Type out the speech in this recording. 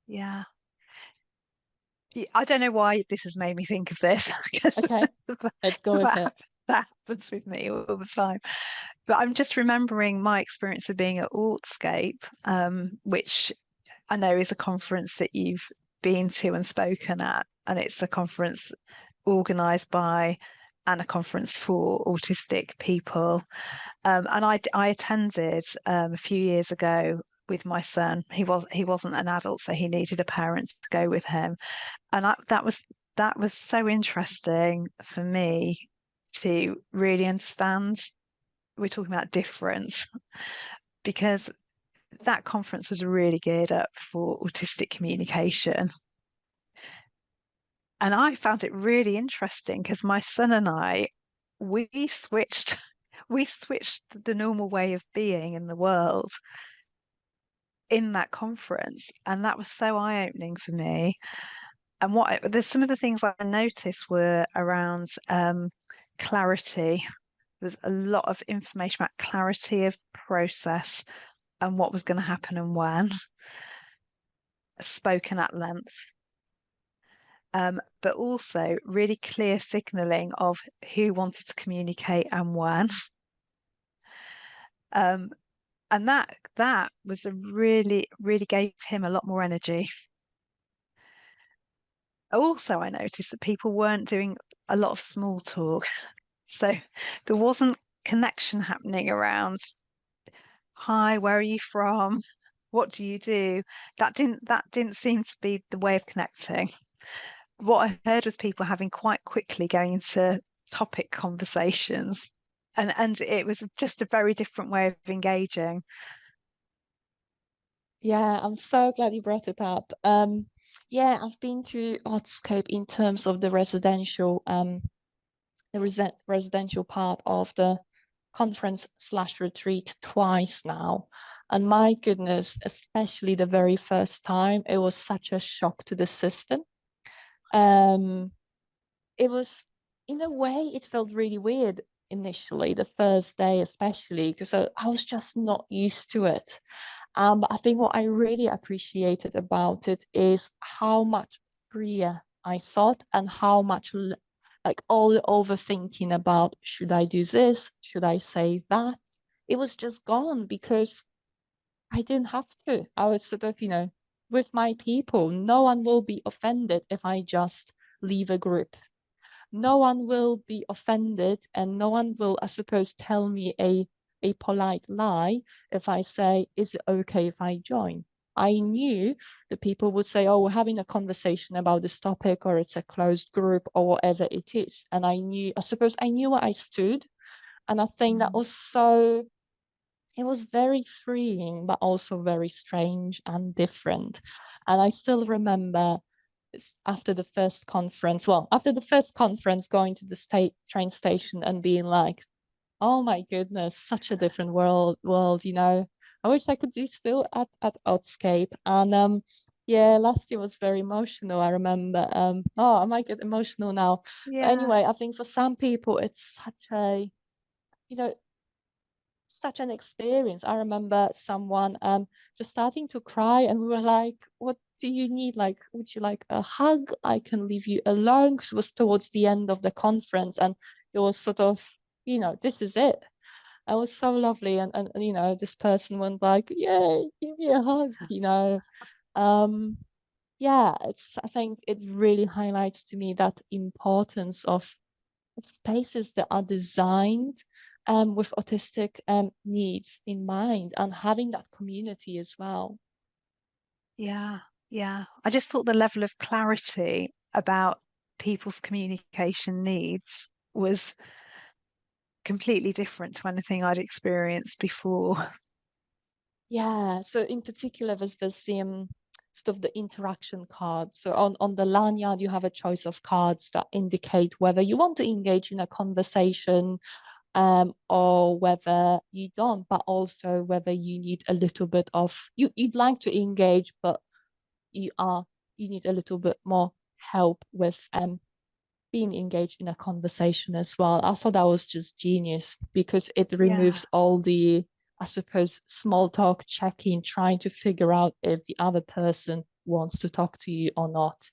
Yeah. I don't know why this has made me think of this because Okay, let's go with it. that happens with me all the time. But I'm just remembering my experience of being at Autscape, which I know is a conference that you've been to and spoken at, and it's a conference organised by and a conference for autistic people. And I attended a few years ago with my son. He wasn't an adult, so he needed a parent to go with him. And that was so interesting for me to really understand. We're talking about difference because that conference was really geared up for autistic communication. And I found it really interesting because my son and I, we switched, we switched the normal way of being in the world in that conference. And that was so eye-opening for me. And there's some of the things I noticed were around clarity. There's a lot of information about clarity of process and what was going to happen and when, spoken at length. But also really clear signaling of who wanted to communicate and when. Um, and that was a really gave him a lot more energy. Also, I noticed that people weren't doing a lot of small talk. So there wasn't connection happening around, hi, where are you from? What do you do? That didn't seem to be the way of connecting. What I heard was people having quite quickly going into topic conversations. And it was just a very different way of engaging. Yeah, I'm so glad you brought it up. Yeah, I've been to Autscape in terms of the residential part of the conference slash retreat twice now. And my goodness, especially the very first time, it was such a shock to the system. Um, it was, in a way, it felt really weird initially, the first day especially, because I was just not used to it. But I think what I really appreciated about it is how much freer I thought and how much like all the overthinking about should I do this? Should I say that? It was just gone because I didn't have to. I was sort of, with my people. No one will be offended if I just leave a group. No one will be offended and no one will, I suppose, tell me a polite lie if I say, is it okay if I join? I knew that people would say, oh, we're having a conversation about this topic, or it's a closed group, or whatever it is. And I suppose I knew where I stood. And I think that was it was very freeing, but also very strange and different. And I still remember after the first conference, going to the train station and being like, oh my goodness, such a different world. I wish I could be still at Autscape. And yeah, last year was very emotional. I remember. Oh, I might get emotional now. But Yeah. anyway, I think for some people it's you know, such an experience. I remember someone just starting to cry, and we were like, what do you need? Like, would you like a hug? I can leave you alone, because it was towards the end of the conference, and it was sort of, this is it. It was so lovely, and this person went like, yay, give me a hug. Um, yeah, I think it really highlights to me that importance of spaces that are designed with autistic needs in mind, and having that community as well. Yeah. Yeah. I just thought the level of clarity about people's communication needs was completely different to anything I'd experienced before. Yeah, so in particular, there's this sort of the interaction card. So on the lanyard, you have a choice of cards that indicate whether you want to engage in a conversation, or whether you don't, but also whether you need a little bit of you'd like to engage, but you are you need a little bit more help with being engaged in a conversation as well. I thought that was just genius, because it Yeah. removes all the, I suppose, small talk checking, trying to figure out if the other person wants to talk to you or not.